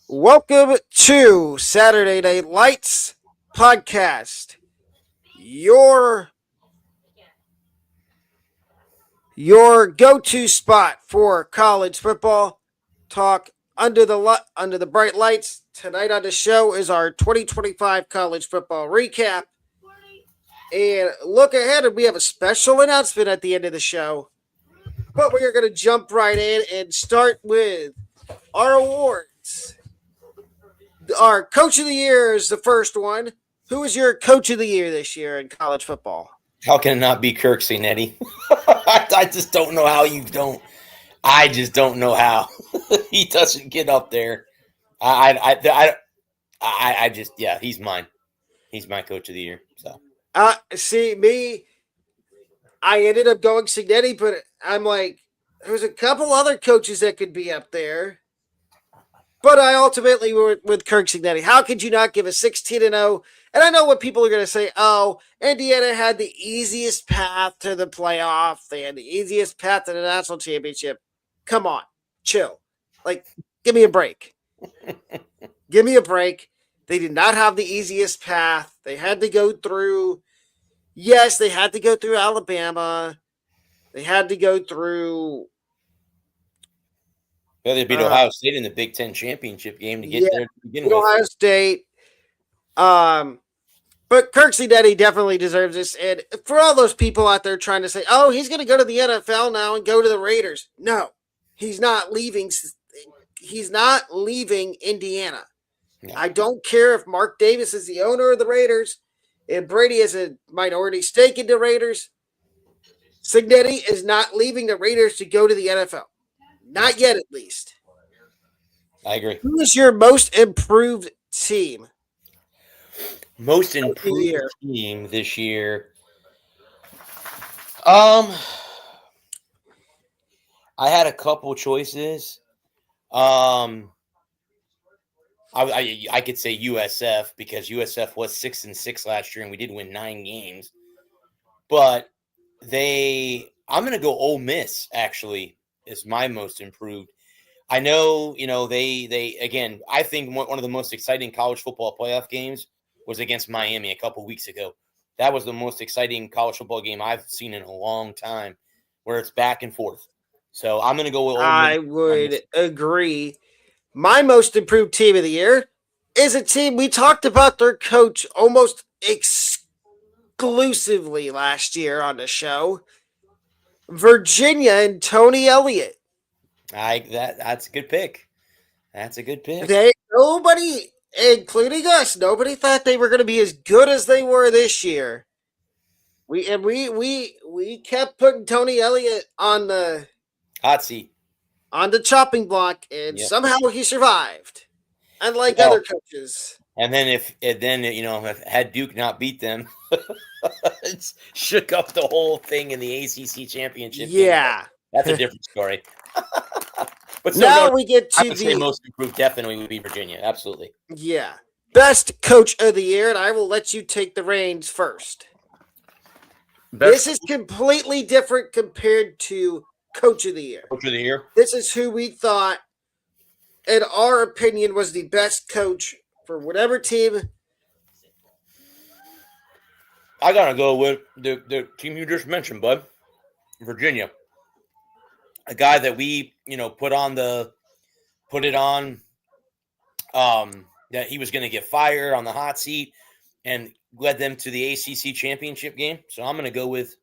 Welcome to Saturday Night Lights podcast. Your your go-to spot for college football talk under the bright lights. Tonight on the show is our 2025 college football recap. And look ahead, and we have a special announcement at the end of the show. But we are going to jump right in and start with our awards. Our coach of the year is the first one. Who is your coach of the year this year in college football? How can it not be Kirk Cinetti? I just don't know how you don't. I just don't know how he doesn't get up there. I just he's mine. He's my coach of the year. So See me. I ended up going Signetti, but I'm like, there's a couple other coaches that could be up there. But I ultimately went with Kirk Signetti. How could you not give a 16-0? And I know what people are going to say. Oh, Indiana had the easiest path to the playoff. They had the easiest path to the national championship. Come on, chill. Like, give me a break. Give me a break. They did not have the easiest path. They had to go through. Yes, they had to go through Alabama. They had to go through. they beat Ohio State in the Big Ten championship game to get there to begin with. Ohio State. But Kirk Cinetti definitely deserves this. And for all those people out there trying to say, oh, he's going to go to the NFL now and go to the Raiders. No, he's not leaving. He's not leaving Indiana. No. I don't care if Mark Davis is the owner of the Raiders and Brady has a minority stake in the Raiders. Signetti is not leaving the Raiders to go to the NFL. Not yet, at least. I agree. Who is your most improved team? Most improved team this year. I had a couple choices. I could say USF because USF was 6-6 last year and we did win 9 games. But I'm going to go Ole Miss, actually, is my most improved. I know, they again, I think one of the most exciting college football playoff games was against Miami a couple weeks ago. That was the most exciting college football game I've seen in a long time, where it's back and forth. So I'm going to go with Ole Miss. I would agree. My most improved team of the year is a team we talked about their coach almost exclusively last year on the show. Virginia and Tony Elliott. That's a good pick. That's a good pick. Nobody, including us, nobody thought they were going to be as good as they were this year. We kept putting Tony Elliott on the hot seat, on the chopping block, and somehow he survived. Unlike other coaches. And then if had Duke not beat them, it shook up the whole thing in the ACC championship. Yeah, game. That's a different story. But now we get to the most improved. Definitely would be Virginia. Absolutely. Yeah, best coach of the year, and I will let you take the reins first. This is completely different compared to coach of the year. Coach of the year. This is who we thought, in our opinion, was the best coach for whatever team. I gotta go with the team you just mentioned, bud. Virginia. A guy that we, put it on that he was going to get fired on the hot seat and led them to the ACC championship game. So I'm going to go with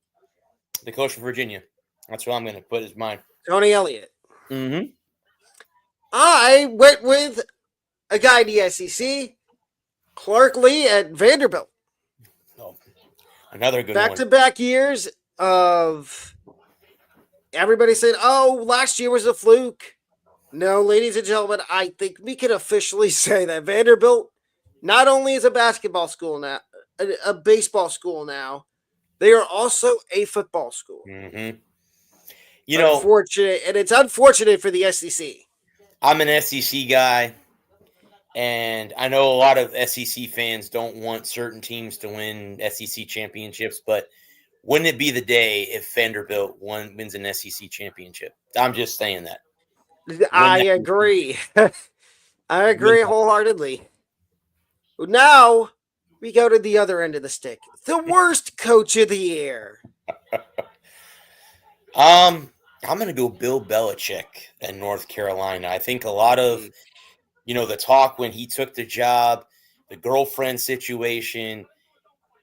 the coach of Virginia. That's what I'm going to put as mine. Tony Elliott. Mm-hmm. I went with a guy in the SEC, Clark Lee at Vanderbilt. Oh, another good back-to-back years of everybody said, oh, last year was a fluke. No, ladies and gentlemen, I think we can officially say that Vanderbilt not only is a basketball school now, a baseball school now, they are also a football school. Mm-hmm. Unfortunate, and it's unfortunate for the SEC. I'm an SEC guy, and I know a lot of SEC fans don't want certain teams to win SEC championships, but wouldn't it be the day if Vanderbilt wins an SEC championship? I'm just saying that. I agree. I agree wholeheartedly. Now we go to the other end of the stick. The worst coach of the year. I'm gonna go Bill Belichick in North Carolina. I think a lot of the talk when he took the job, the girlfriend situation.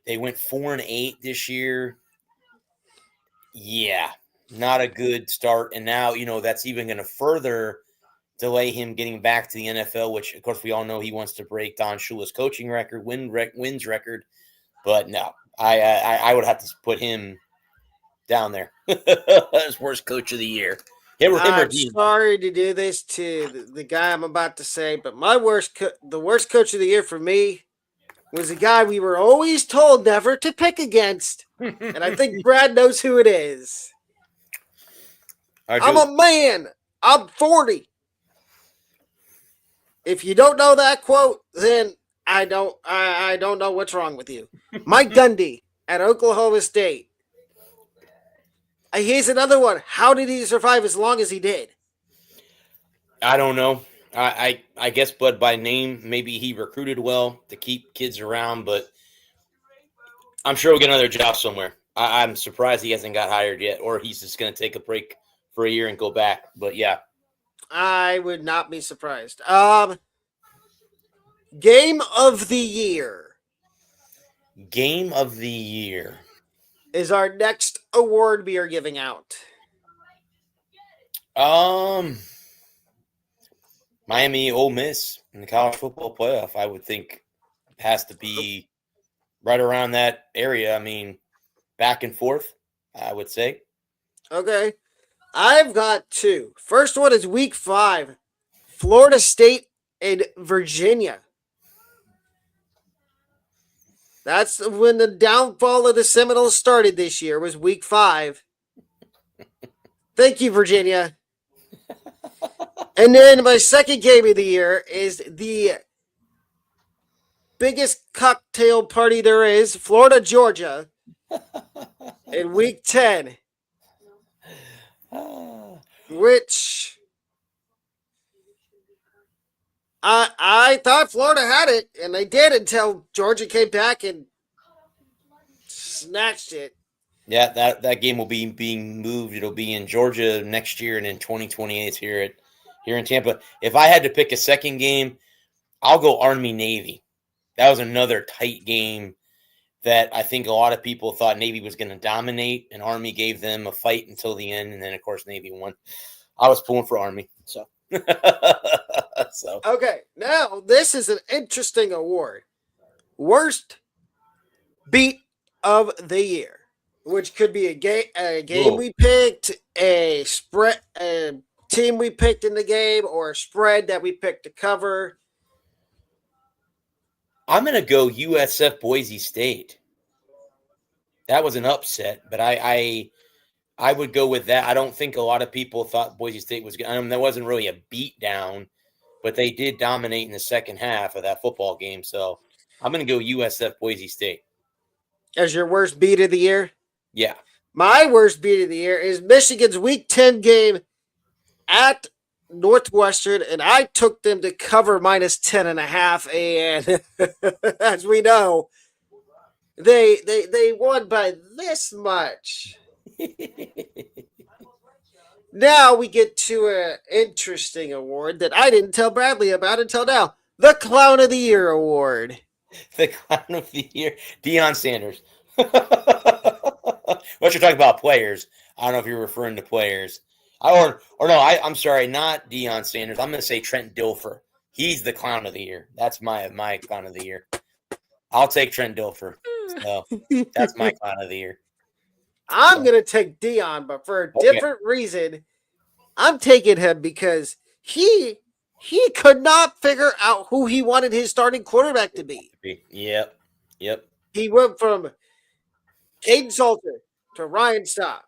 They went 4-8 this year. Yeah, not a good start. And now that's even going to further delay him getting back to the NFL, which of course we all know he wants to break Don Shula's coaching record, wins record. But no, I would have to put him down there as worst coach of the year. Him or I'm Dean. sorry to do this to the guy I'm about to say, but the worst coach of the year for me was a guy we were always told never to pick against, and I think Brad knows who it is. I I'm do. a man. I'm 40. If you don't know that quote, then I don't know what's wrong with you. Mike Gundy at Oklahoma State. Here's another one. How did he survive as long as he did? I don't know. I guess, but by name, maybe he recruited well to keep kids around, but I'm sure we'll get another job somewhere. I'm surprised he hasn't got hired yet, or he's just going to take a break for a year and go back. But yeah, I would not be surprised. Game of the year game of the year. is our next award we are giving out. Um, Miami, Ole Miss in the college football playoff. I would think has to be right around that area. I mean, back and forth. I would say. Okay. I've got two. First one is week 5. Florida State and Virginia. That's when the downfall of the Seminoles started this year, was week 5. Thank you, Virginia. And then my second game of the year is the biggest cocktail party there is, Florida, Georgia, in week 10, which I thought Florida had it, and they did until Georgia came back and snatched it. Yeah, that game will be being moved. It'll be in Georgia next year, and in 2028 here in Tampa. If I had to pick a second game, I'll go Army Navy. That was another tight game that I think a lot of people thought Navy was going to dominate, and Army gave them a fight until the end, and then of course Navy won. I was pulling for Army, so. Okay, now this is an interesting award. Worst beat of the year, which could be a game Whoa. we picked, a team we picked in the game, or a spread that we picked to cover. I'm going to go USF Boise State. That was an upset, but I would go with that. I don't think a lot of people thought Boise State was good. I mean, there wasn't really a beat down, but they did dominate in the second half of that football game. So I'm going to go USF Boise State. As your worst beat of the year? Yeah. My worst beat of the year is Michigan's Week 10 game at Northwestern, and I took them to cover minus 10.5. And as we know, they won by this much. Now we get to an interesting award that I didn't tell Bradley about until now. The Clown of the Year Award. The Clown of the Year, Deion Sanders. What you're talking about, players. I don't know if you're referring to players. No, I'm sorry, not Deion Sanders. I'm going to say Trent Dilfer. He's the Clown of the Year. That's my Clown of the Year. I'll take Trent Dilfer. So that's my Clown of the Year. I'm going to take Deion, but for a different reason. I'm taking him because he could not figure out who he wanted his starting quarterback to be. Yep. He went from Caden Salter to Ryan Staub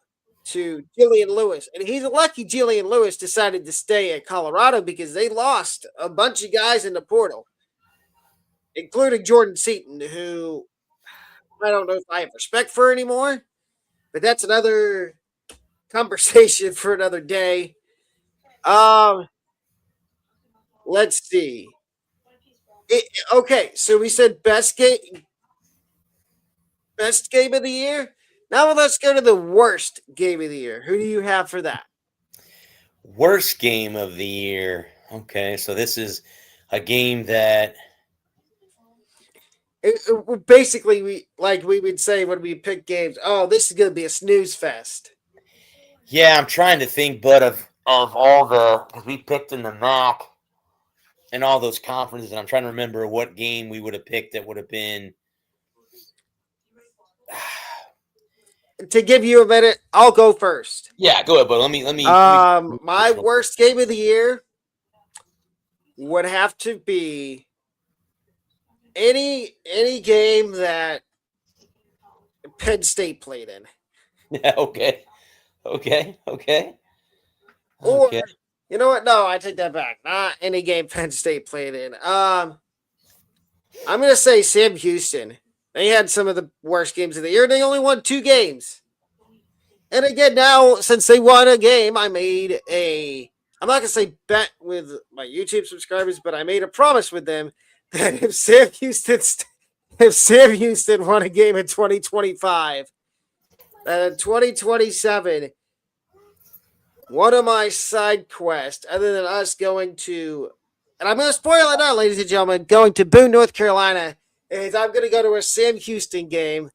to Jillian Lewis. And he's lucky Jillian Lewis decided to stay at Colorado because they lost a bunch of guys in the portal, including Jordan Seaton, who I don't know if I have respect for anymore, but that's another conversation for another day. let's see. Okay, so we said best game of the year. Now let's go to the worst game of the year. Who do you have for that? Worst game of the year. Okay, so this is a game that Basically, we would say when we pick games. Oh, this is gonna be a snooze fest. yeah, I'm trying to think, but of all the because we picked in the MAC and all those conferences, and I'm trying to remember what game we would have picked that would have been. To give you a minute, I'll go first. Yeah, go ahead, but let me. My worst game of the year would have to be any game that Penn State played in, Yeah, okay, okay. or Okay. you know what? No, I take that back. Not any game Penn State played in. I'm gonna say Sam Houston. They had some of the worst games of the year. They only won 2 games. And again, now since they won a game, I made a. I'm not gonna say bet with my YouTube subscribers, but I made a promise with them that if Sam Houston won a game in 2025, that in 2027, one of my side quests, other than us going to, and I'm going to spoil it now, ladies and gentlemen, going to Boone, North Carolina, is I'm going to go to a Sam Houston game,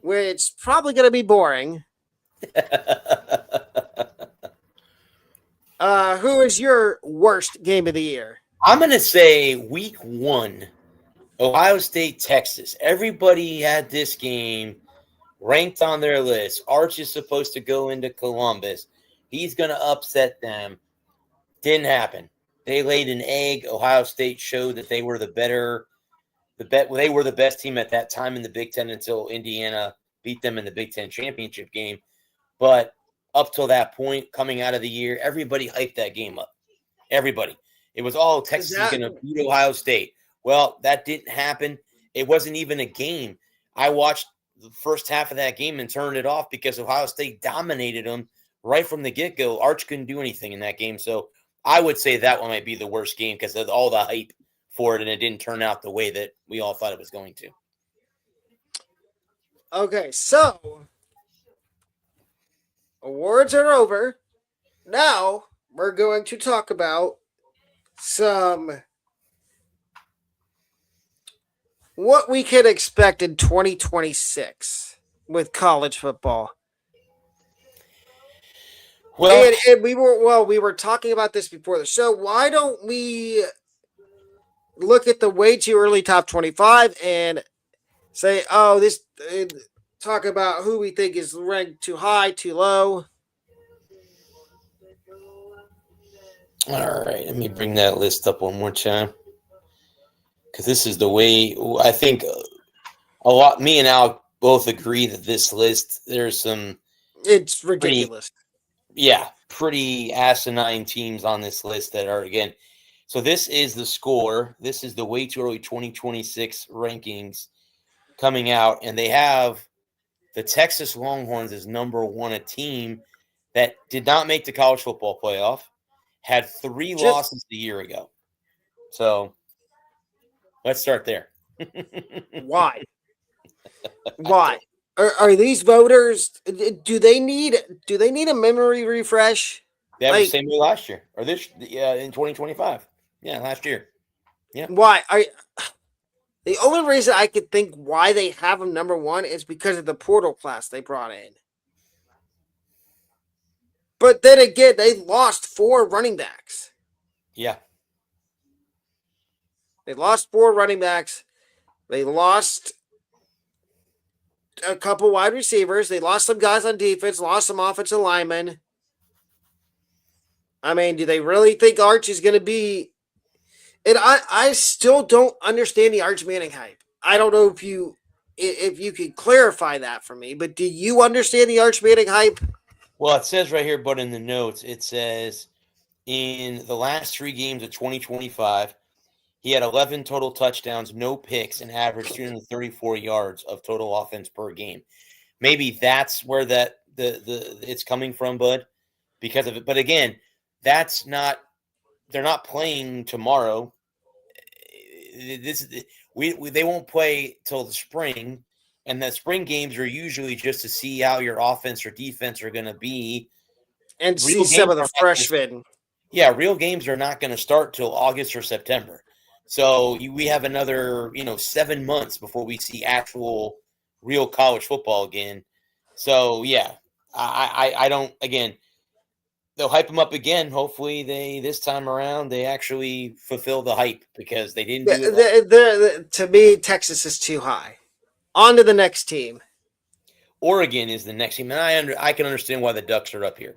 where it's probably going to be boring. Who is your worst game of the year? I'm gonna say week 1, Ohio State, Texas. Everybody had this game ranked on their list. Arch is supposed to go into Columbus. He's going to upset them. Didn't happen. They laid an egg. Ohio State showed that they were they were the best team at that time in the Big Ten until Indiana beat them in the Big Ten championship game. But up till that point, coming out of the year, everybody hyped that game up. Everybody. It was all Texas is going to beat Ohio State. Well, that didn't happen. It wasn't even a game. I watched the first half of that game and turned it off because Ohio State dominated them right from the get-go. Arch couldn't do anything in that game. So I would say that one might be the worst game because of all the hype for it, and it didn't turn out the way that we all thought it was going to. Okay, so awards are over. Now we're going to talk about some what we can expect in 2026 with college football. Well, And we were talking about this before the show. Why don't we look at the way too early top 25 and say, oh, this talk about who we think is ranked too high, too low. all right, let me bring that list up one more time because this is the way I think a lot. Me and Al both agree that this list there's some It's ridiculous. pretty asinine teams on this list that are again. So this is the score. This is the way too early 2026 rankings coming out, and they have the Texas Longhorns as number 1, a team that did not make the college football playoff, had 3 losses a year ago. So let's start there. Why? Why? Are these voters? Do they need a memory refresh? That was the same way last year, or this in 2025. Yeah, last year. Yeah. Why? The only reason I could think why they have them number 1 is because of the portal class they brought in. But then again, they lost 4 running backs. Yeah. They lost 4 running backs. They lost a couple wide receivers. They lost some guys on defense, lost some offensive linemen. I mean, do they really think Arch is going to be... And I still don't understand the Arch Manning hype. I don't know if you could clarify that for me, but do you understand the Arch Manning hype? Well, it says right here, but in the notes, it says in the last 3 games of 2025, he had 11 total touchdowns, no picks, and averaged 334 yards of total offense per game. Maybe that's where that the it's coming from, Bud, because of it. But again, that's not they're not playing tomorrow. They won't play till the spring, and the spring games are usually just to see how your offense or defense are going to be. And see Real some games of the are not gonna, freshmen. yeah, real games are not going to start till August or September. So we have another 7 months before we see actual real college football again. So yeah, I don't again. They'll hype them up again. Hopefully, this time around they actually fulfill the hype because they didn't do it. To me, Texas is too high. On to the next team. Oregon is the next team, and I can understand why the Ducks are up here.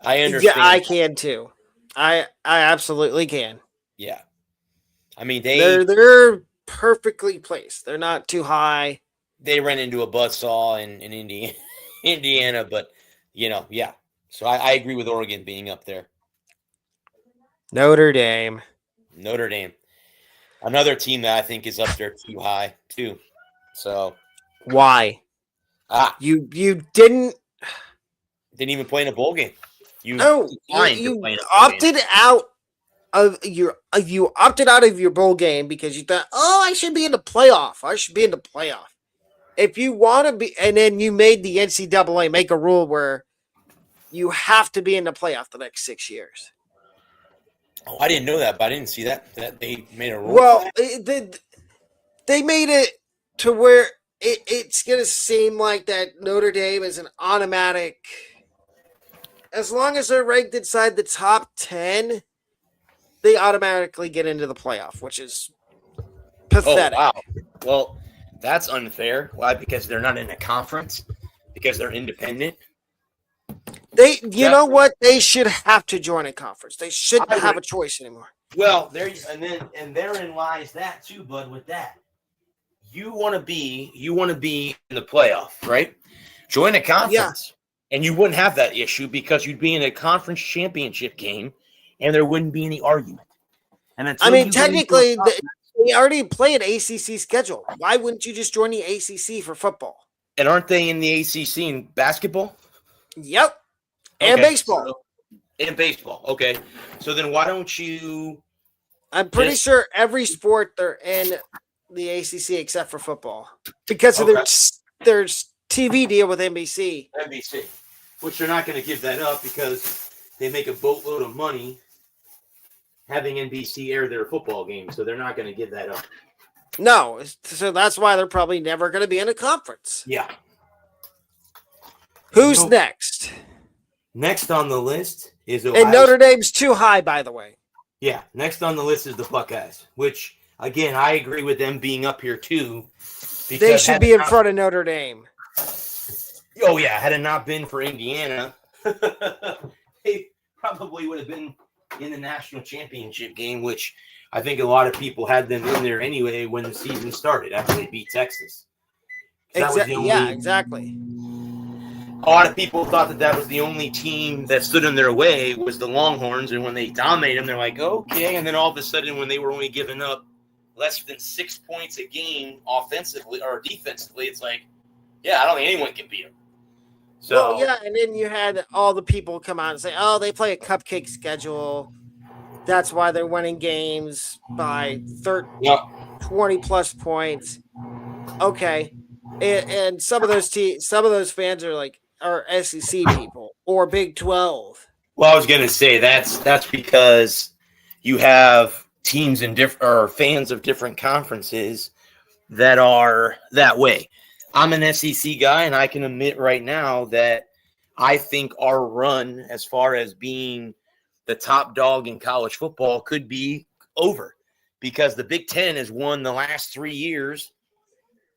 I Yeah, understand. I can too. I absolutely can. Yeah, I mean They're perfectly placed. They're not too high. they ran into a buzzsaw in Indiana, Indiana, but yeah. So I agree with Oregon being up there. Notre Dame. Notre Dame, another team that I think is up there too high too. So Why? ah, You didn't didn't even play in a bowl game. You no declined to you play in a bowl game. opted out of your you opted out of your bowl game because you thought, oh, I should be in the playoff. I should be in the playoff. If you want to be, and then you made the NCAA make a rule where you have to be in the playoff the next 6 years. Oh, I didn't know that, but I didn't see that they made a rule. Well, they made it to where it's going to seem like that Notre Dame is an automatic. As long as they're ranked inside the top 10, they automatically get into the playoff, which is pathetic. Oh, wow. Well, that's unfair. Why? Because they're not in a conference? Because they're independent? You know what? They should have to join a conference. They shouldn't have a choice anymore. Well, therein lies that too, bud. With that, you want to be in the playoff, right? Join a conference, and you wouldn't have that issue because you'd be in a conference championship game, and there wouldn't be any argument. And I mean, technically, they already play an ACC schedule. Why wouldn't you just join the ACC for football? And aren't they in the ACC in basketball? Yep. And baseball. And baseball. Okay. So then why don't you... I'm pretty sure every sport they're in the ACC except for football. Because of their TV deal with NBC. NBC. Which they're not going to give that up because they make a boatload of money having NBC air their football games. So they're not going to give that up. No. So that's why they're probably never going to be in a conference. Yeah. Who's next? Next on the list is Ohio. And Notre Dame's too high, by the way. Yeah, next on the list is the Buckeyes, which, again, I agree with them being up here, too. They should be in front of Notre Dame. Oh, yeah, had it not been for Indiana, they probably would have been in the national championship game, which I think a lot of people had them in there anyway when the season started after they beat Texas. Exactly. A lot of people thought that was the only team that stood in their way was the Longhorns, and when they dominated them, they're like, okay. And then all of a sudden, when they were only giving up less than 6 points a game offensively or defensively, it's like, yeah, I don't think anyone can beat them. So and then you had all the people come out and say, oh, they play a cupcake schedule. That's why they're winning games by 20 plus points. Okay. And some of those fans are SEC people or Big 12. Well, I was going to say that's because you have teams or fans of different conferences that are that way. I'm an SEC guy, and I can admit right now that I think our run as far as being the top dog in college football could be over because the Big Ten has won the last 3 years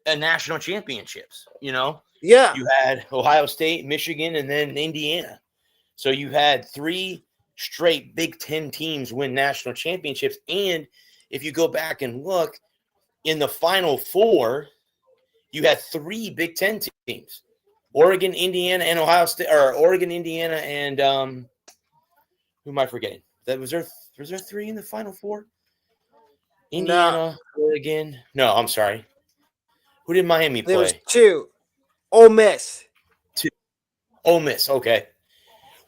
at national championships, Yeah. You had Ohio State, Michigan, and then Indiana. So you had 3 straight Big Ten teams win national championships. And if you go back and look, in the Final Four, you had 3 Big Ten teams. Oregon, Indiana, and Ohio State, or Oregon, Indiana, and who am I forgetting? Was there 3 in the Final Four? Indiana, Oregon. No, I'm sorry. Who did Miami play? There was 2. Ole Miss. 2. Ole Miss, okay.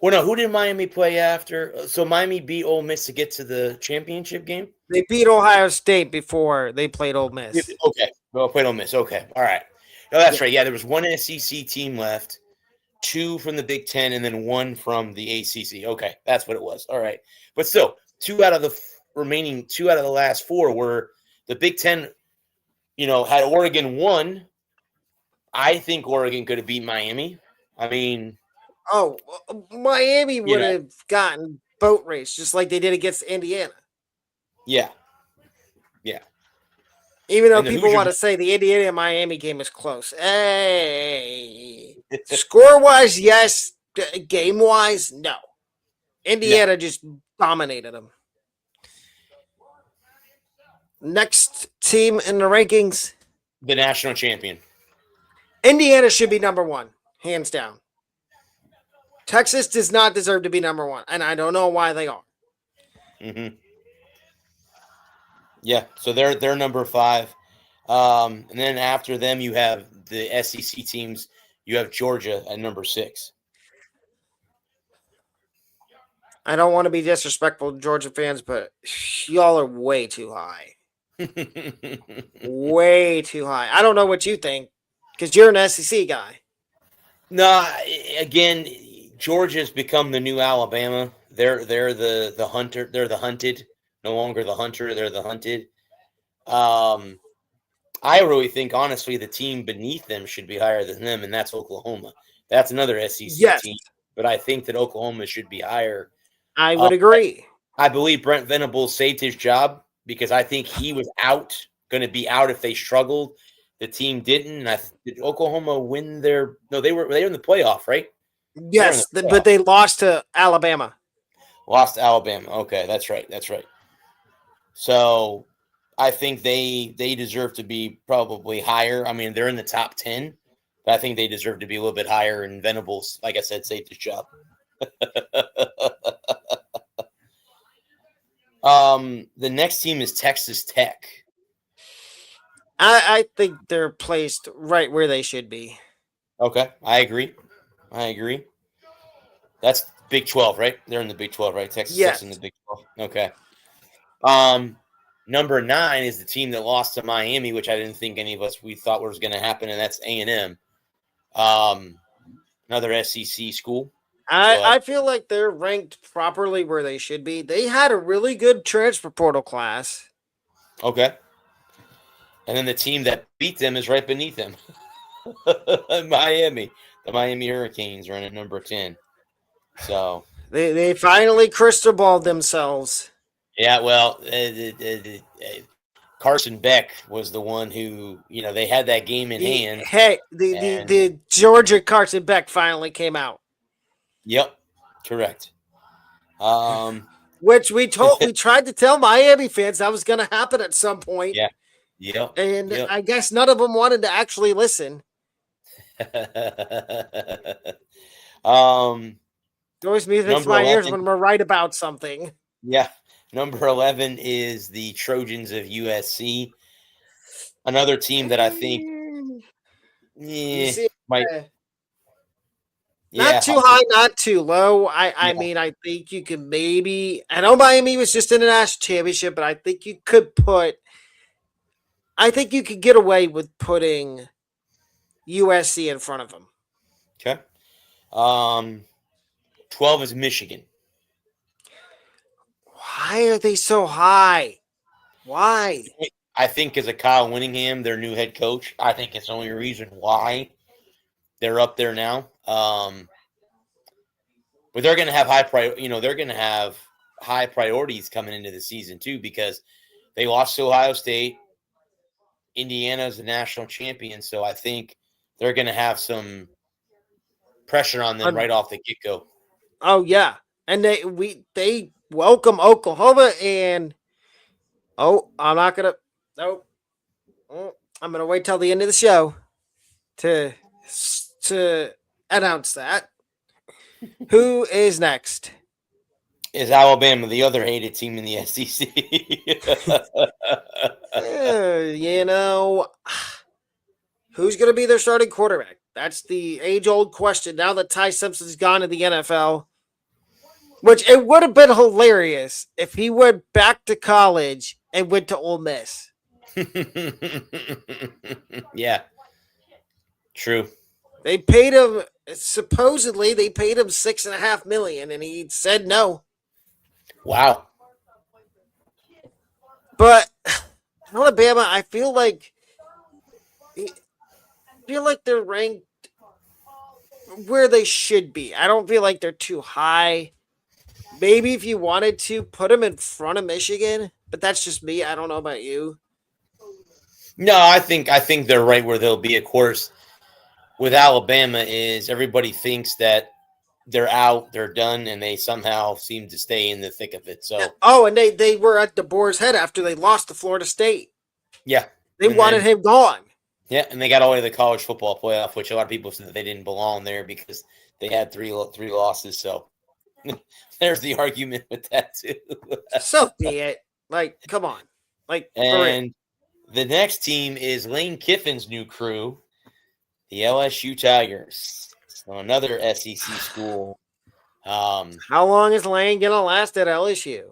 Well, no, who did Miami play after? So Miami beat Ole Miss to get to the championship game? They beat Ohio State before they played Ole Miss. Okay. Well, played Ole Miss. Okay. All right. No, that's Yeah. right. Yeah, there was one SEC team left, two from the Big Ten, and then one from the ACC. Okay. That's what it was. All right. But still, remaining two out of the last four were the Big Ten, had Oregon won. I think Oregon could have beat Miami. I mean, Oh, Miami you would know, have gotten boat race just like they did against Indiana. yeah. Yeah. Even though And the people Hoosiers. want to say the Indiana Miami game is close. Hey, score wise, yes. Game wise, no. Indiana just dominated them. Next team in the rankings, The national champion. Indiana should be number one, hands down. Texas does not deserve to be number one, and I don't know why they are. Mm-hmm. Yeah, so they're number 5, and then after them you have the SEC teams. You have Georgia at number 6. I don't want to be disrespectful to Georgia fans, but y'all are way too high. Way too high. I don't know what you think because you're an SEC guy. No, again, Georgia's become the new Alabama. They're the hunter. They're the hunted. No longer the hunter. They're the hunted. I really think, honestly, the team beneath them should be higher than them, and that's Oklahoma. That's another SEC Yes, team, but I think that Oklahoma should be higher. I would agree. I believe Brent Venables saved his job because I think he was going to be out if they struggled. The team didn't. And did Oklahoma win their? No, they were in the playoff, right? Yes, but they lost to Alabama. Lost to Alabama. Okay, that's right. That's right. So I think they deserve to be probably higher. I mean, they're in the top 10, but I think they deserve to be a little bit higher. And Venables, like I said, saved his job. The next team is Texas Tech. I think they're placed right where they should be. Okay, I agree. That's Big 12, right? They're in the Big 12, right? Texas Tech's in the Big 12. Okay. Number 9 is the team that lost to Miami, which I didn't think any of us we thought was going to happen, and that's A&M. Another SEC school. I feel like they're ranked properly where they should be. They had a really good transfer portal class. Okay. And then the team that beat them is right beneath them. Miami. The Miami Hurricanes are in at number 10. So they finally crystal balled themselves. Yeah, well, Carson Beck was the one who, they had that game in hand. Hey, the Georgia Carson Beck finally came out. Yep, correct. Which we tried to tell Miami fans that was going to happen at some point. Yeah. Yep. And I guess none of them wanted to actually listen. Always music to my ears when we're right about something. Yeah. Number 11 is the Trojans of USC. Another team that I think might. Not too high, not too low. I mean, I think you could maybe. I know Miami was just in the national championship, but I think you could get away with putting USC in front of them. Okay. 12 is Michigan. Why are they so high? Why? I think because of Kyle Whittingham, their new head coach. I think it's the only reason why they're up there now. But they're going to have high priorities coming into the season too, because they lost to Ohio State. Indiana is the national champion, so I think they're going to have some pressure on them right off the get-go. Oh yeah, and they welcome Oklahoma, and I'm not gonna. Nope. I'm gonna wait till the end of the show to announce that. Who is next? Is Alabama, the other hated team in the SEC? Who's going to be their starting quarterback? That's the age-old question. Now that Ty Simpson's gone to the NFL, Which it would have been hilarious if he went back to college and went to Ole Miss. Yeah, true. They paid him supposedly they paid him $6.5 million, and he said no. Wow. But Alabama, I feel like they're ranked where they should be. I don't feel like they're too high. Maybe if you wanted to put them in front of Michigan, but that's just me. I don't know about you. No, I think they're right where they'll be. Of course, with Alabama is everybody thinks that they're out, they're done, and they somehow seem to stay in the thick of it. So Oh, and they were at the boar's head after they lost to Florida State. yeah, They and wanted then him gone. yeah, and they got all the way to the college football playoff, which a lot of people said that they didn't belong there because they had three losses. So there's the argument with that too. So be it. Like, come on. Like, for real. And the next team is Lane Kiffin's new crew, the LSU Tigers. So another SEC school. How long is Lane gonna last at LSU?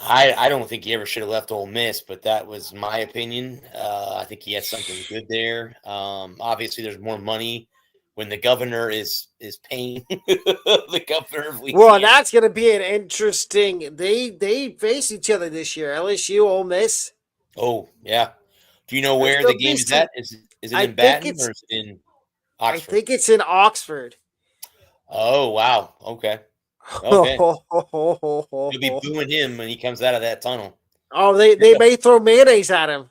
I don't think he ever should have left Ole Miss, but that was my opinion. I think he has something good there. Obviously, there's more money when the governor is paying the governor of Well, Louisiana. that's gonna be an interesting. They face each other this year. LSU, Ole Miss. Oh yeah. Do you know There's where the gonna be game is some. at? Is it I in think Baton it's. or is it in I Oxford? think it's in Oxford. Oh wow. Okay. Okay. You'll be booing him when he comes out of that tunnel. Oh, they may throw mayonnaise at him.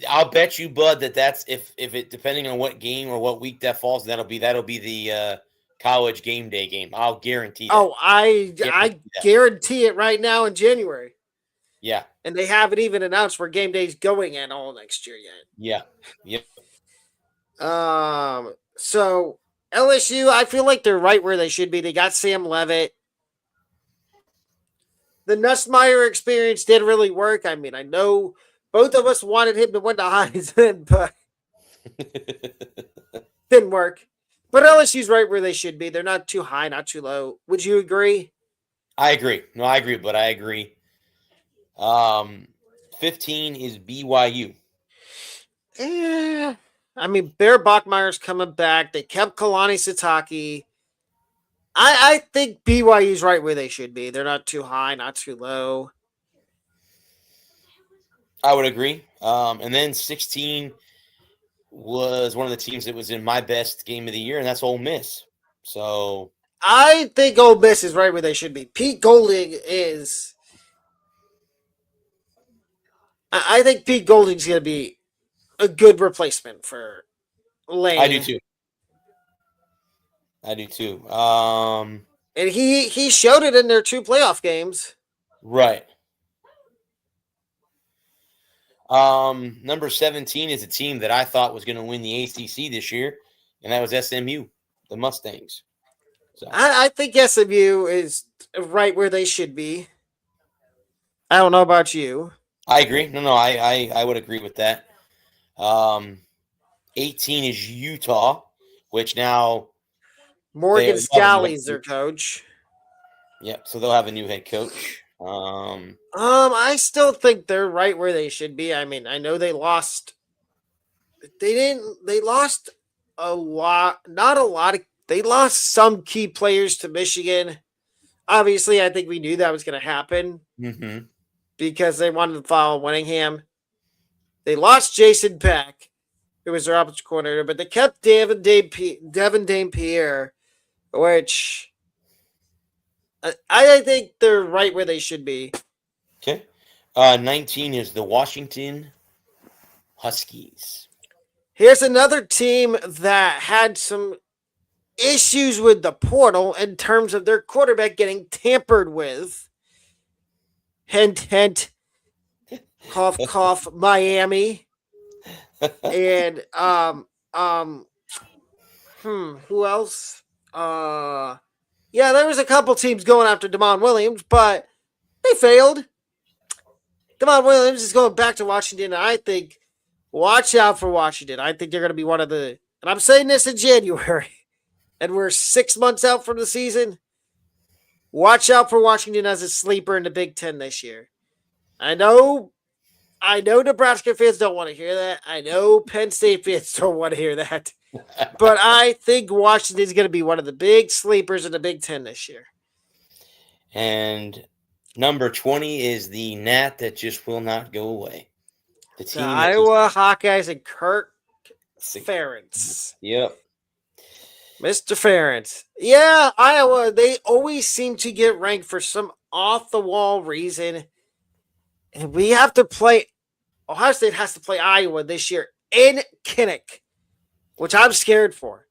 I'll bet you, Bud, that's if it depending on what game or what week that falls, that'll be the college game day game. I'll guarantee that. Oh, I Guarantee that. guarantee it right now in January, Yeah, and they haven't even announced where game day's going at all next year yet. yeah, yep. So LSU, I feel like they're right where they should be. They got Sam Levitt. The Nussmeyer experience didn't really work. I mean, I know both of us wanted him to win the Heisman, but didn't work. But LSU's right where they should be. They're not too high, not too low. Would you agree? I agree. No, I agree, but I agree. Um, 15 is BYU. Yeah. I mean, Bear Bachmeier's coming back. They kept Kalani Sitake. I think BYU's right where they should be. They're not too high, not too low. I would agree. And then 16 was one of the teams that was in my best game of the year, and that's Ole Miss. So I think Ole Miss is right where they should be. Pete Golding is. I think Pete Golding's going to be a good replacement for Lane. I do too. I do too. And he showed it in their two playoff games. Right. Number 17 is a team that I thought was going to win the ACC this year, and that was SMU, the Mustangs. So I think SMU is right where they should be. I don't know about you. I agree. No, I would agree with that. 18 is Utah, which now Morgan they'll have a new head Scalley's their coach. Yep, so they'll have a new head coach. I still think they're right where they should be. I mean, I know they lost. They lost a lot. Not a lot of. They lost some key players to Michigan. Obviously, I think we knew that was going to happen Mm-hmm. because they wanted to follow Winningham. They lost Jason Peck, who was their opposite coordinator, but they kept Devin Dame Pierre, which I think they're right where they should be. Okay. 19 is the Washington Huskies. Here's another team that had some issues with the portal in terms of their quarterback getting tampered with. Hint, hint. Cough, cough. Miami. And who else? Yeah, there was a couple teams going after Damon Williams, but they failed. Damon Williams is going back to Washington, and I think watch out for Washington. I think they're going to be one of the, and I'm saying this in January, and we're 6 months out from the season. Watch out for Washington as a sleeper in the Big Ten this year. I know Nebraska fans don't want to hear that. I know Penn State fans don't want to hear that. But I think Washington's going to be one of the big sleepers in the Big Ten this year. And number 20 is the gnat that just will not go away. The The team that Iowa Hawkeyes and Kirk just, Ferentz. yep. Mr. Ferentz. Yeah, Iowa, they always seem to get ranked for some off the wall reason. And we have to play, Ohio State has to play Iowa this year in Kinnick, which I'm scared for.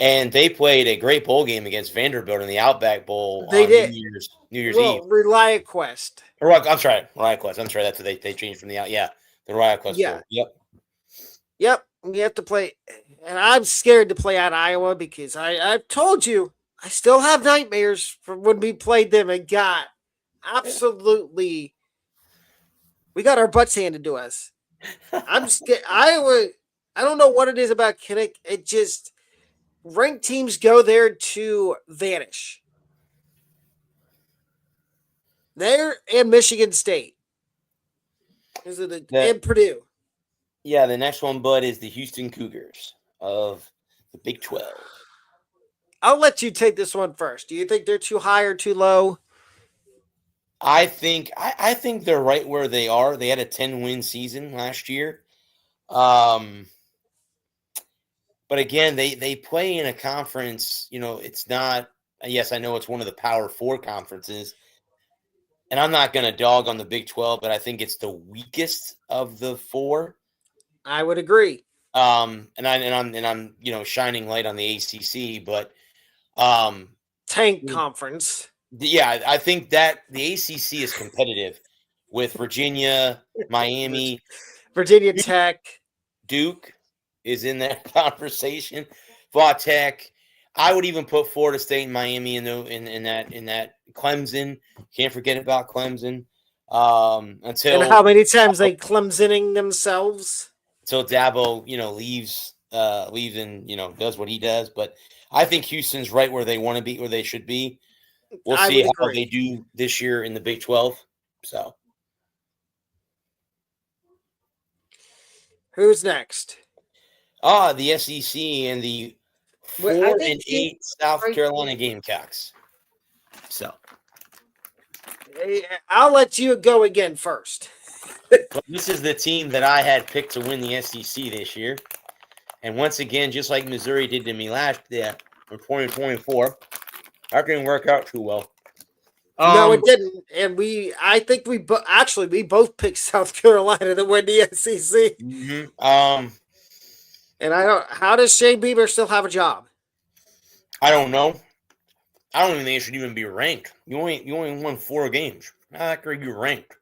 And they played a great bowl game against Vanderbilt in the Outback Bowl They on did. New Year's Eve. ReliaQuest. I'm sorry, ReliaQuest. I'm sorry, that's what they changed from the ReliaQuest Yeah. Bowl. Yep. Yep, we have to play, and I'm scared to play at Iowa because I've told you I still have nightmares from when we played them and got absolutely, we got our butts handed to us. I'm scared. Iowa, I don't know what it is about Kinnick. It just ranked teams go there to vanish. There and Michigan State. And Purdue. Yeah, the next one, Bud, is the Houston Cougars of the Big 12. I'll let you take this one first. Do you think they're too high or too low? I think they're right where they are. They had a 10-win season last year. But again, they play in a conference, it's not, yes, I know it's one of the Power 4 conferences. And I'm not going to dog on the Big 12, but I think it's the weakest of the 4. I would agree. And I'm shining light on the ACC, but tank conference. Yeah, I think that the ACC is competitive with Virginia, Miami, Virginia Tech, Duke is in that conversation. Tech. I would even put Florida State and Miami in that. Clemson, can't forget about Clemson. Until and how many times they Clemsoning themselves until Dabo, leaves and does what he does. But I think Houston's right where they want to be, where they should be. We'll see how they do this year in the Big 12. So, who's next? The SEC and the 4-8 South Carolina Gamecocks. So, I'll let you go again first. This is the team that I had picked to win the SEC this year. And once again, just like Missouri did to me last year in 2024, that didn't work out too well. No, it didn't. And I think we both picked South Carolina to win the SEC. Mm-hmm. And how does Shane Beamer still have a job? I don't know. I don't even think it should even be ranked. You only won 4 games. How that great you ranked?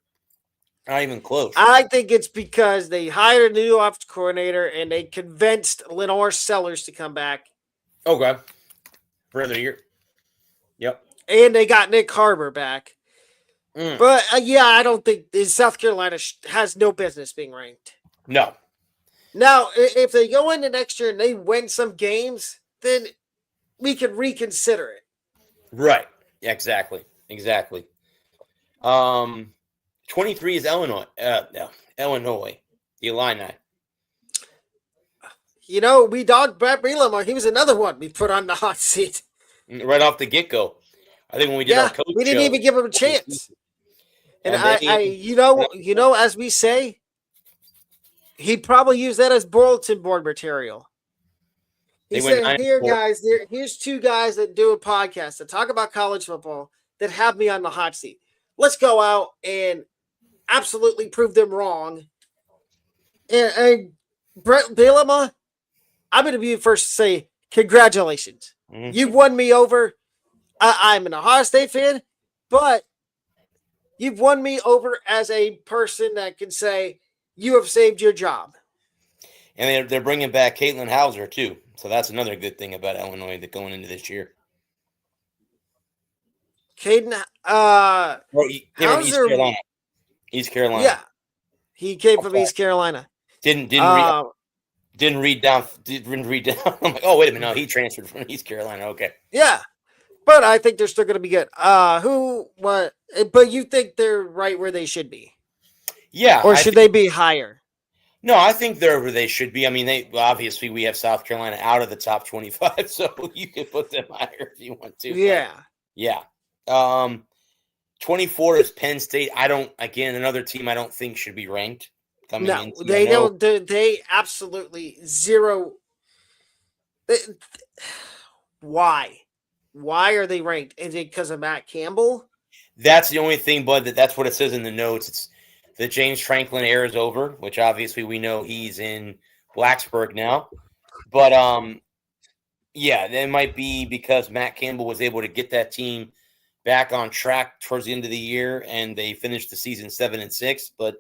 Not even close. I think it's because they hired a new offensive coordinator and they convinced Lenore Sellers to come back. Okay. For another year. Yep. And they got Nick Harbor back. But, I don't think South Carolina has no business being ranked. No. Now, if they go into next year and they win some games, then we can reconsider it. Right. Yeah, exactly. 23 is Illinois. Illinois. The Illini. We dogged Brett Bielema. He was another one we put on the hot seat. Right off the get-go. I think when we did our coach we didn't even give him a chance. And as we say, he'd probably use that as bulletin board material. He said, here's 2 guys that do a podcast that talk about college football that have me on the hot seat. Let's go out and absolutely prove them wrong. And Brett Bielema, I'm going to be the first to say, congratulations. Mm-hmm. You've won me over. I'm an Ohio State fan, but you've won me over as a person that can say you have saved your job. And they're bringing back Caitlin Hauser, too. So that's another good thing about Illinois that going into this year. Caden, East Carolina. East Carolina. Yeah, he came from East Carolina. Didn't read down. I'm like, oh, wait a minute. No, he transferred from East Carolina. Okay. Yeah. but I think they're still going to be good. Who? What? But you think they're right where they should be, Yeah, or I should they think. be higher? No, I think they're where they should be. I mean, they obviously we have South Carolina out of the top 25, so you can put them higher if you want to. But Yeah. yeah, 24 is Penn State. I don't. Again, another team I don't think should be ranked coming No, into. I they know don't. They absolutely zero. They, why? Why are they ranked? Is it because of Matt Campbell? that's the only thing, but that's what it says in the notes. It's the James Franklin era is over, which obviously we know he's in Blacksburg now. But yeah, that might be because Matt Campbell was able to get that team back on track towards the end of the year, and they finished the season 7-6. But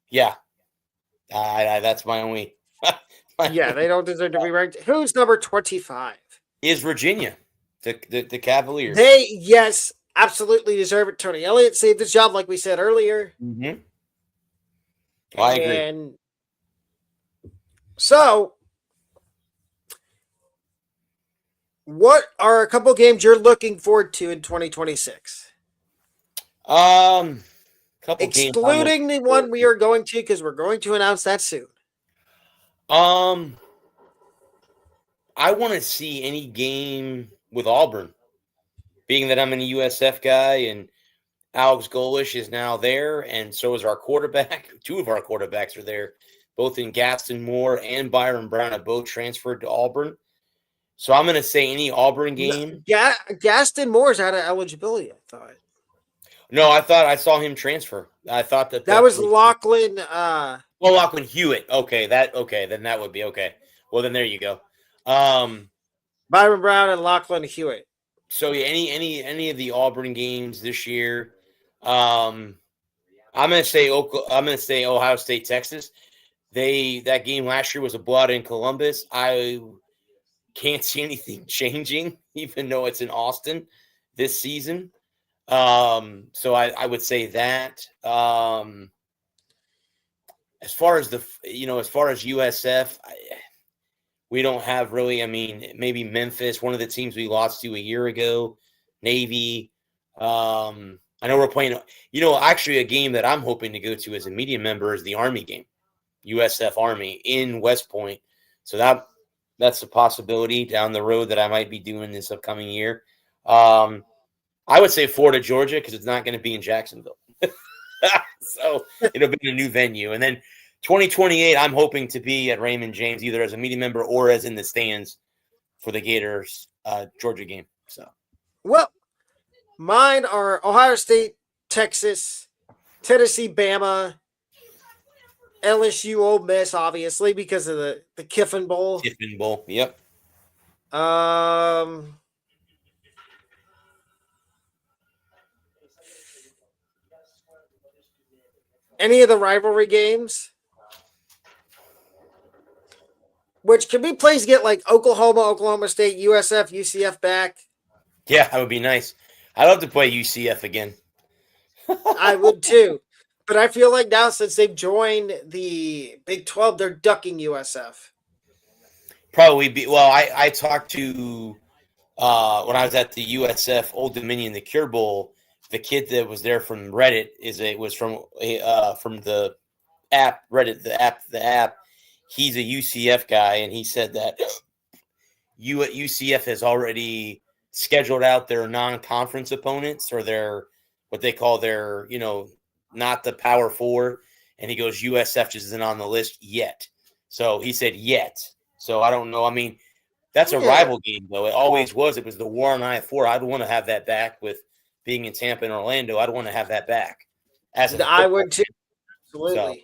yeah, that's my only. my Yeah, only they don't deserve to be ranked. Who's number 25? is Virginia, the Cavaliers. They, yes, absolutely deserve it. Tony Elliott saved his job, like we said earlier. Mm-hmm. I agree. And so, what are a couple games you're looking forward to in 2026? Couple games. Excluding the one we are going to, because we're going to announce that soon. Um, I want to see any game with Auburn, being that I'm an USF guy and Alex Golish is now there, and so is our quarterback. Two of our quarterbacks are there, both in Gaston Moore and Byron Brown have both transferred to Auburn. So I'm going to say any Auburn game. Gaston Moore's out of eligibility, I thought. No, I thought I saw him transfer. I thought that was Lachlan. Lachlan Hewitt. Okay, then that would be okay. Well, then there you go. Byron Brown and Lachlan Hewitt. So yeah, any of the Auburn games this year. I'm gonna say Ohio State, Texas. That game last year was a blowout in Columbus. I can't see anything changing, even though it's in Austin this season. So I would say that. As far as USF, we don't have really. I mean, maybe Memphis, one of the teams we lost to a year ago, Navy. I know we're playing. Actually, a game that I'm hoping to go to as a media member is the Army game, USF Army in West Point. So that's a possibility down the road that I might be doing this upcoming year. I would say Florida, Georgia, because it's not going to be in Jacksonville. So it'll be in a new venue. And then 2028, I'm hoping to be at Raymond James, either as a media member or as in the stands for the Gators Georgia game. So, well, mine are Ohio State, Texas, Tennessee, Bama, LSU, Ole Miss, obviously because of the Kiffin Bowl. Kiffin Bowl, yep. Any of the rivalry games, which can be plays to get like Oklahoma State, USF, UCF back. Yeah, that would be nice. I'd love to play UCF again. I would too. But I feel like now since they've joined the Big 12, they're ducking USF. Probably be. Well, I talked to when I was at the USF Old Dominion, the Cure Bowl. The kid that was there from Reddit was from the app Reddit, the app. He's a UCF guy, and he said that UCF has already scheduled out their non-conference opponents, or their what they call their not the Power Four, and he goes USF just isn't on the list yet. So he said yet. So I don't know. I mean, that's a rival game though. It always was. It was the war on I-4. I'd want to have that back with being in Tampa and Orlando. I'd want to have that back. I would too. Absolutely. So.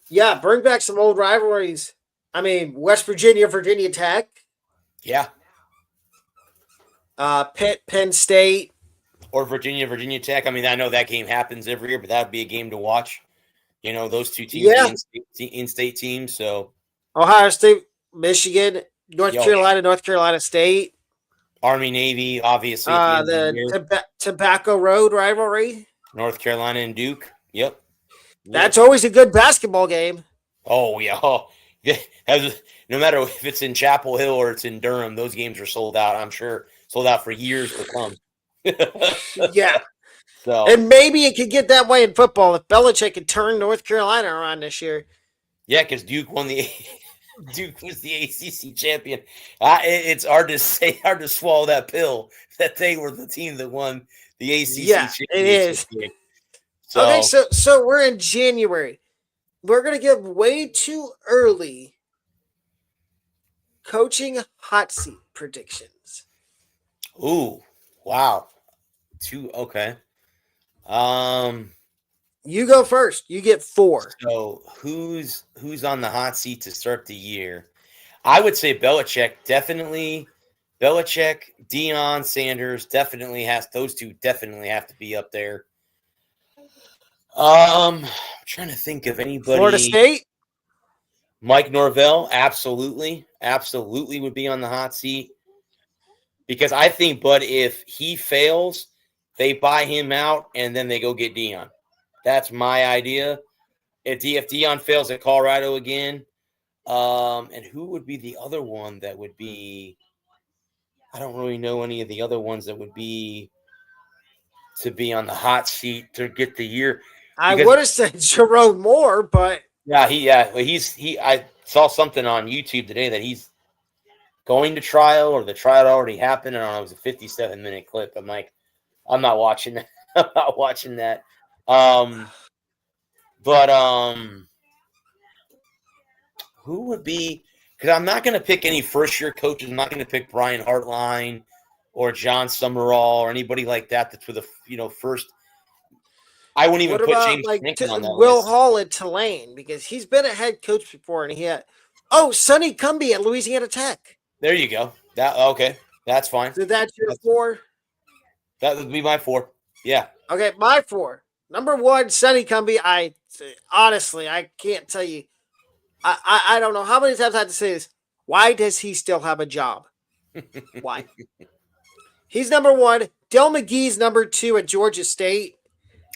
Yeah, bring back some old rivalries. I mean, West Virginia, Virginia Tech. Yeah. Pitt, Penn State. Or Virginia, Virginia Tech. I mean, I know that game happens every year, but that would be a game to watch. Those two teams, in-state teams. So Ohio State, Michigan, North Carolina State. Army, Navy, obviously. The Tobacco Road rivalry. North Carolina and Duke. Yep. That's always a good basketball game. Oh, yeah. No matter if it's in Chapel Hill or it's in Durham, those games are sold out. I'm sure sold out for years to come. Yeah. So And maybe it could get that way in football if Belichick could turn North Carolina around this year. yeah, because Duke won the Duke was the ACC champion. It's hard to say, hard to swallow that pill that they were the team that won the ACC Yeah, it championship is. game. Okay, So, so we're in January. We're gonna give way too early coaching hot seat predictions. ooh, wow, okay. Um, You go first. You get 4. so who's on the hot seat to start the year? I would say Belichick, definitely. Belichick, Deion Sanders definitely those two definitely have to be up there. I'm trying to think of Florida anybody. State. Mike Norvell, absolutely would be on the hot seat because I think, but if he fails, they buy him out and then they go get Deion. That's my idea. If Deion fails at Colorado again, and who would be the other one that would be? I don't really know any of the other ones that would be to be on the hot seat to get the year. I Because would have said Jerome Moore, but I saw something on YouTube today that he's going to trial or the trial already happened. I don't know. It was a 57-minute clip. I'm like, I'm not watching that. I'm not watching that. But who would be? Because I'm not going to pick any first-year coaches. I'm not going to pick Brian Hartline or John Summerall or anybody like that. That's for the first. I wouldn't even what put about James like Franklin on that Will list. Hall at Tulane because he's been a head coach before and he had Sonny Cumbie at Louisiana Tech. There you go. Okay, that's fine. So that's your 4. That would be my 4. Yeah. Okay, my 4. Number 1, Sonny Cumbie. I honestly I can't tell you. I don't know how many times I have to say this. Why does he still have a job? Why? He's number 1. Del McGee's number 2 at Georgia State.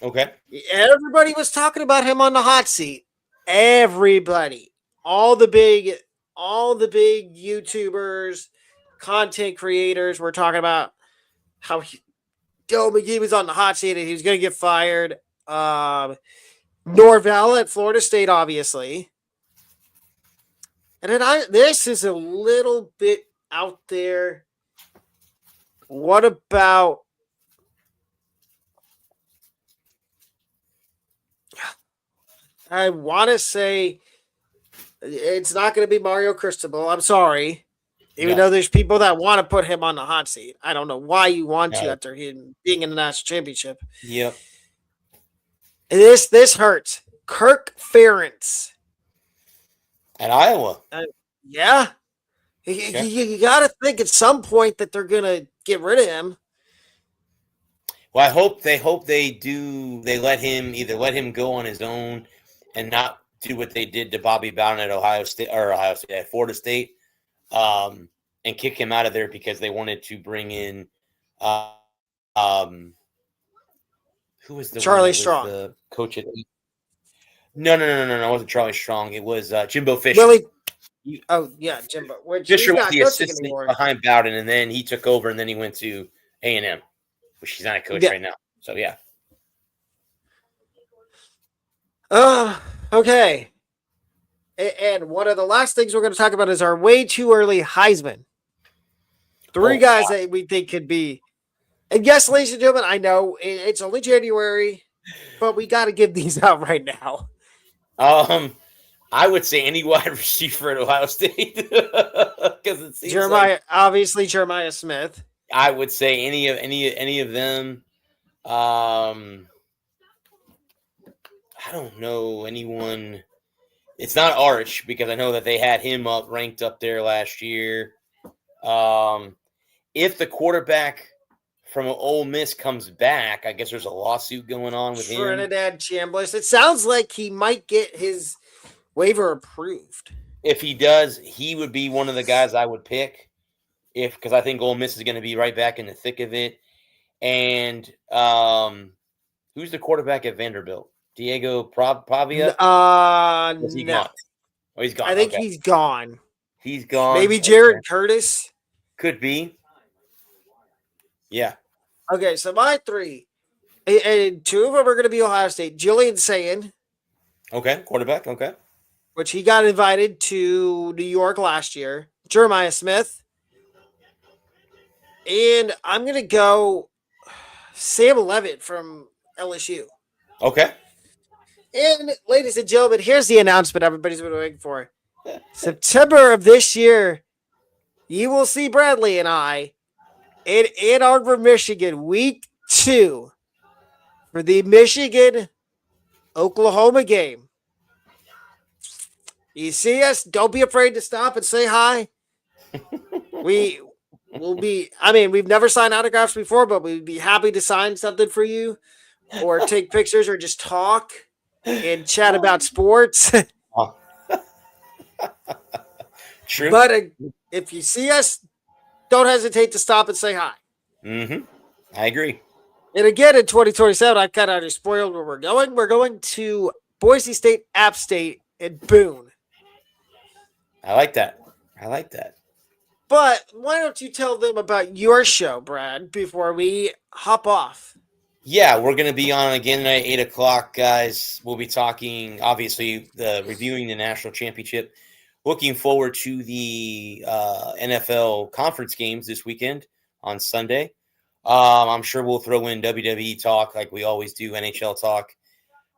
Okay. Everybody was talking about him on the hot seat. Everybody. All the big YouTubers, content creators were talking about how Del McGee was on the hot seat and he was going to get fired. Norvell at Florida State, obviously. And then this is a little bit out there. What about I want to say it's not going to be Mario Cristobal. I'm sorry. Even though there's people that want to put him on the hot seat. I don't know why you want to after him being in the national championship. Yep. This hurts. Kirk Ferentz. At Iowa. Yeah. You got to think at some point that they're going to get rid of him. Well, I hope they do. They let him go on his own and not do what they did to Bobby Bowden at Florida State, and kick him out of there because they wanted to bring in, who was the Charlie Strong, the coach at? No, it wasn't Charlie Strong. It was Jimbo Fisher. Willie. Oh yeah, Jimbo. Fisher was the assistant behind Bowden, and then he took over, and then he went to A&M, which he's not a coach right now. So yeah. Okay. And one of the last things we're going to talk about is our way too early Heisman. 3 guys that we think could be. And yes, ladies and gentlemen, I know it's only January, but we got to give these out right now. I would say any wide receiver at Ohio State because it seems obviously Jeremiah Smith. I would say any of them. I don't know anyone. It's not Arch because I know that they had him ranked up there last year. If the quarterback from Ole Miss comes back, I guess there's a lawsuit going on with Trinidad Chambliss. It sounds like he might get his waiver approved. If he does, he would be one of the guys I would pick. Because I think Ole Miss is going to be right back in the thick of it. And who's the quarterback at Vanderbilt? Diego Pavia? Is he gone? Oh, he's gone. I think he's gone. He's gone. Maybe Jared Curtis? Could be. Yeah. Okay, so my three, and two of them are going to be Ohio State. Julian Sayin, Okay. Quarterback. Okay. which he got invited to New York last year. Jeremiah Smith, and I'm going to go Sam Levitt from LSU. Okay. And ladies and gentlemen, here's the announcement everybody's been waiting for. September of this year, you will see Bradley and I in Ann Arbor, Michigan, week 2 for the Michigan Oklahoma game. You see us, don't be afraid to stop and say hi. We will be, I mean, we've never signed autographs before, but we'd be happy to sign something for you or take pictures or just talk and chat about sports. Oh, true. But if you see us, don't hesitate to stop and say hi. Mm-hmm. I agree. And again, in 2027, I kind of already spoiled where we're going. We're going to Boise State, App State, and Boone. I like that. I like that. But why don't you tell them about your show, Brad, before we hop off? Yeah, we're going to be on again at 8:00, guys. We'll be talking, obviously, reviewing the national championship. Looking forward to the NFL conference games this weekend on Sunday. I'm sure we'll throw in WWE talk like we always do, NHL talk.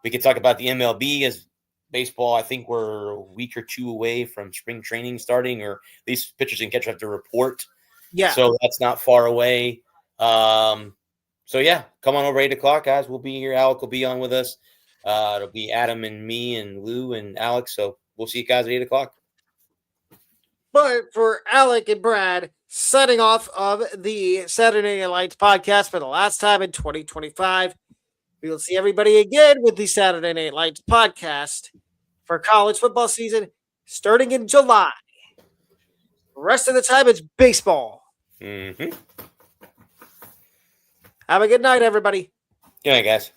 We could talk about the MLB as baseball. I think we're a week or two away from spring training starting, or at least pitchers and catchers have to report. Yeah. So that's not far away. So yeah, come on over 8:00, guys. We'll be here. Alec will be on with us. It'll be Adam and me and Lou and Alex. So we'll see you guys at 8:00. But for Alec and Brad, setting off of the Saturday Night Lights podcast for the last time in 2025, we will see everybody again with the Saturday Night Lights podcast for college football season starting in July. The rest of the time, it's baseball. Mm-hmm. Have a good night, everybody. Good night, guys.